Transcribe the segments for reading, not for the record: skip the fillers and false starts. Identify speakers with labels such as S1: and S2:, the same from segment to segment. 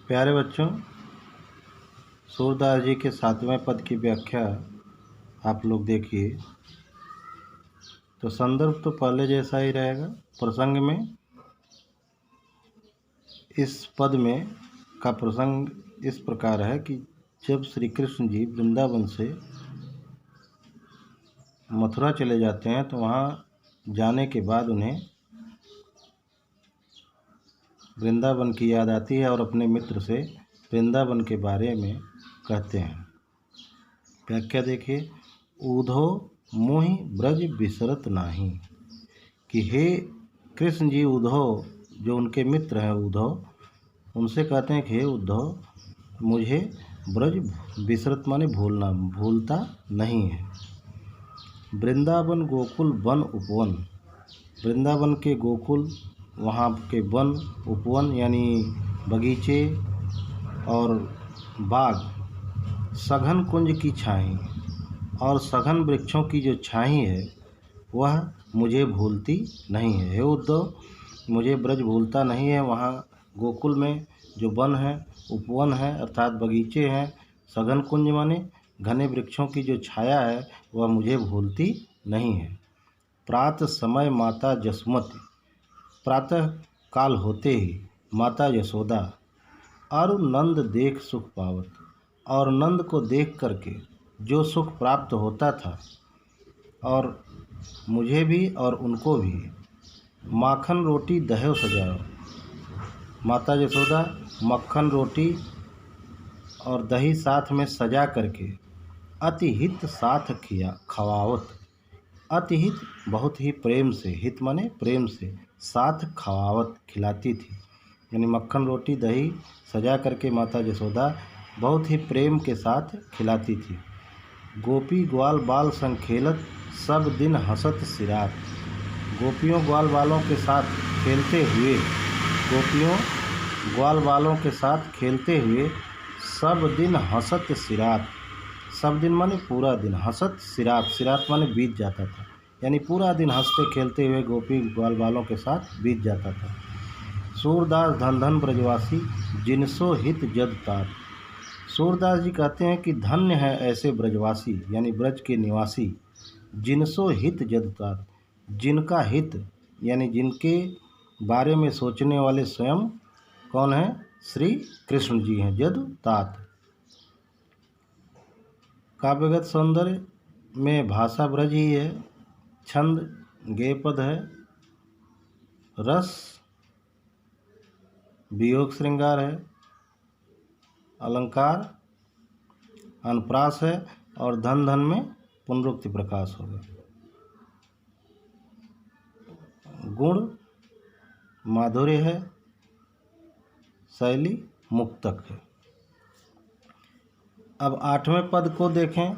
S1: प्यारे बच्चों, सूरदास जी के 7वें पद की व्याख्या आप लोग देखिए। तो संदर्भ तो पहले जैसा ही रहेगा। प्रसंग में इस पद में का प्रसंग इस प्रकार है कि जब श्री कृष्ण जी वृंदावन से मथुरा चले जाते हैं तो वहाँ जाने के बाद उन्हें वृंदावन की याद आती है और अपने मित्र से वृंदावन के बारे में कहते हैं। व्याख्या देखिए। ऊधो मोहि ब्रज बिसरत नाही, कि हे कृष्ण जी उद्धव, जो उनके मित्र हैं उद्धव, उनसे कहते हैं कि हे उद्धव, मुझे ब्रज बिसरत माने भूलता नहीं है। वृंदावन गोकुल वन उपवन, वृंदावन के गोकुल, वहाँ के वन उपवन यानी बगीचे और बाग, सघन कुंज की छाई और सघन वृक्षों की जो छाई है वह मुझे भूलती नहीं है। हे उद्धव, मुझे ब्रज भूलता नहीं है। वहाँ गोकुल में जो वन है, उपवन है अर्थात बगीचे हैं, सघन कुंज माने घने वृक्षों की जो छाया है वह मुझे भूलती नहीं है। प्रातः समय माता जसुमती, प्रातः काल होते ही माता यशोदा और नंद देख सुख पावत, और नंद को देख करके जो सुख प्राप्त होता था और मुझे भी और उनको भी, माखन रोटी दह्यो सजाओ, माता यशोदा मक्खन रोटी और दही साथ में सजा करके अतिहित साथ खवावत, अतिहित बहुत ही प्रेम से, हित माने प्रेम से, साथ खवावत खिलाती थी। यानी मक्खन रोटी दही सजा करके माता यशोदा बहुत ही प्रेम के साथ खिलाती थी। गोपी ग्वाल बाल संग खेलत, सब दिन हंसत सिरात, गोपियों ग्वाल बालों के साथ खेलते हुए, गोपियों ग्वाल बालों के साथ खेलते हुए सब दिन हंसत सिरात, सब दिन माने पूरा दिन, हंसत सिरात, सिरात माने बीत जाता था, यानी पूरा दिन हंसते खेलते हुए गोपी ग्वाल बालों के साथ बीत जाता था। सूरदास धन धन ब्रजवासी, जिनसो हित जद तात, सूरदास जी कहते हैं कि धन्य है ऐसे ब्रजवासी यानी ब्रज के निवासी, जिनसो हित जद तात, जिनका हित यानी जिनके बारे में सोचने वाले स्वयं कौन है? श्री कृष्ण जी हैं। जद तात, काव्यगत सौंदर्य में भाषा ब्रज ही है, छंद गेय पद है, रस वियोग श्रृंगार है, अलंकार अनुप्रास है और धन धन में पुनरुक्ति प्रकाश हो गया। गुण माधुर्य है, शैली मुक्तक है। अब 8वें पद को देखें।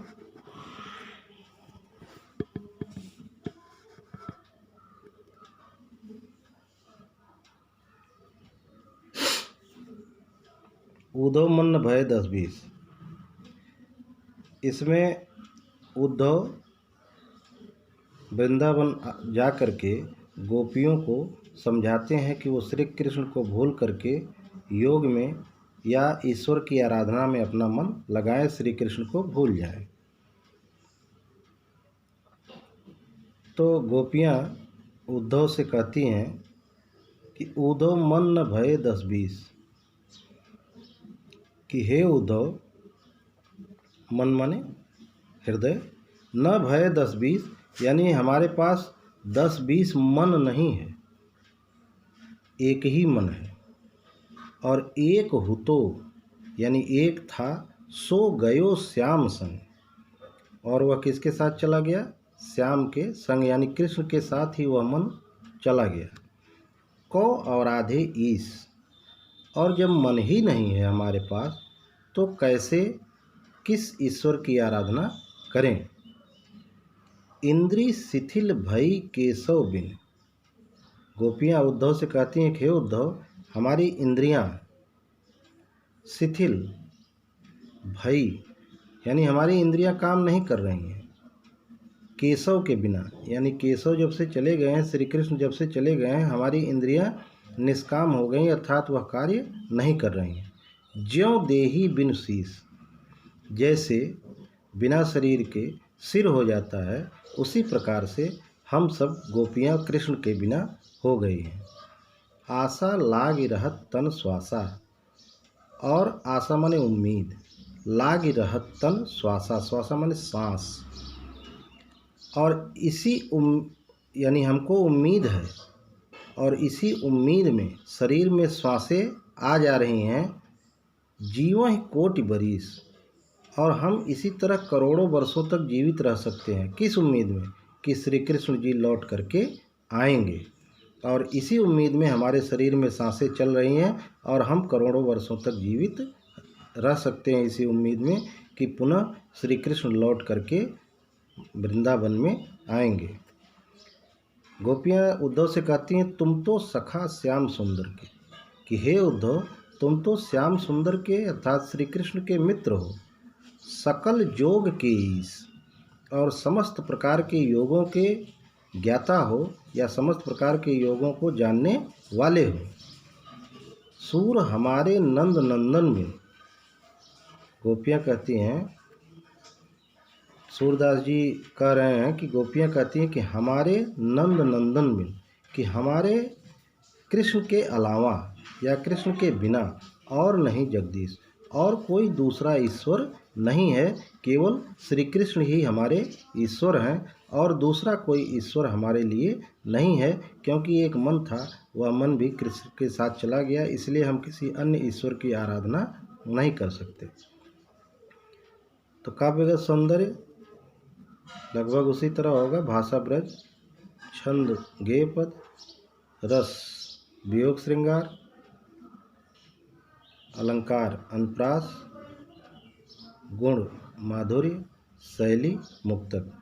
S1: उद्धव मन भय 10-20, इसमें उद्धव वृंदावन जा करके गोपियों को समझाते हैं कि वो श्री कृष्ण को भूल करके योग में या ईश्वर की आराधना में अपना मन लगाएं, श्री कृष्ण को भूल जाएं। तो गोपियाँ उद्धव से कहती हैं कि उद्धव मन न भय 10-20, कि हे उद्धव, मन माने हृदय, न भय 10-20 यानी हमारे पास 10-20 मन नहीं है, एक ही मन है। और एक हुतो यानी एक था, सो गयो श्याम संग, और वह किसके साथ चला गया? श्याम के संग यानी कृष्ण के साथ ही वह मन चला गया। को और आधे ईश, और जब मन ही नहीं है हमारे पास तो कैसे किस ईश्वर की आराधना करें? इंद्री शिथिल भई केशव बिन, गोपियाँ उद्धव से कहती हैं कि हे उद्धव, हमारी इंद्रियां शिथिल भई यानी हमारी इंद्रियां काम नहीं कर रही हैं, केशव के बिना यानी केशव जब से चले गए हैं, श्री कृष्ण जब से चले गए हैं, हमारी इंद्रियां निष्काम हो गई अर्थात वह कार्य नहीं कर रही हैं। ज्यों देही बिन शीस, जैसे बिना शरीर के सिर हो जाता है, उसी प्रकार से हम सब गोपियाँ कृष्ण के बिना हो गई हैं। आशा लाग रहत तन श्वासा, और आशा माने उम्मीद, लाग रहत तन श्वासा, श्वासा माने सांस, और यानी हमको उम्मीद है, और इसी उम्मीद में शरीर में श्वासें आ जा रही हैं, जीवन ही कोटि बरिस, और हम इसी तरह करोड़ों वर्षों तक जीवित रह सकते हैं। किस उम्मीद में? कि श्री कृष्ण जी लौट करके आएंगे, और इसी उम्मीद में हमारे शरीर में सांसें चल रही हैं, और हम करोड़ों वर्षों तक जीवित रह सकते हैं इसी उम्मीद में कि पुनः श्री कृष्ण लौट करके वृंदावन में आएंगे। गोपियाँ उद्धव से कहती हैं, तुम तो सखा श्याम सुंदर के, कि हे उद्धव, तुम तो श्याम सुंदर के अर्थात श्री कृष्ण के मित्र हो, सकल योग के ईश, और समस्त प्रकार के योगों के ज्ञाता हो, या समस्त प्रकार के योगों को जानने वाले हो। सूर हमारे नंद नंदन में, गोपियाँ कहती हैं, सूरदास जी कह रहे हैं कि गोपियाँ कहती हैं कि हमारे नंद नंदन में, कि हमारे कृष्ण के अलावा या कृष्ण के बिना और नहीं जगदीश, और कोई दूसरा ईश्वर नहीं है, केवल श्री कृष्ण ही हमारे ईश्वर हैं, और दूसरा कोई ईश्वर हमारे लिए नहीं है, क्योंकि एक मन था, वह मन भी कृष्ण के साथ चला गया, इसलिए हम किसी अन्य ईश्वर की आराधना नहीं कर सकते। तो काव्यगत सौंदर्य लगभग उसी तरह होगा। भाषा ब्रज, छंद गेय पद, रस वियोग श्रृंगार, अलंकार अनुप्रास, गुण माधुर्य, शैली मुक्तक।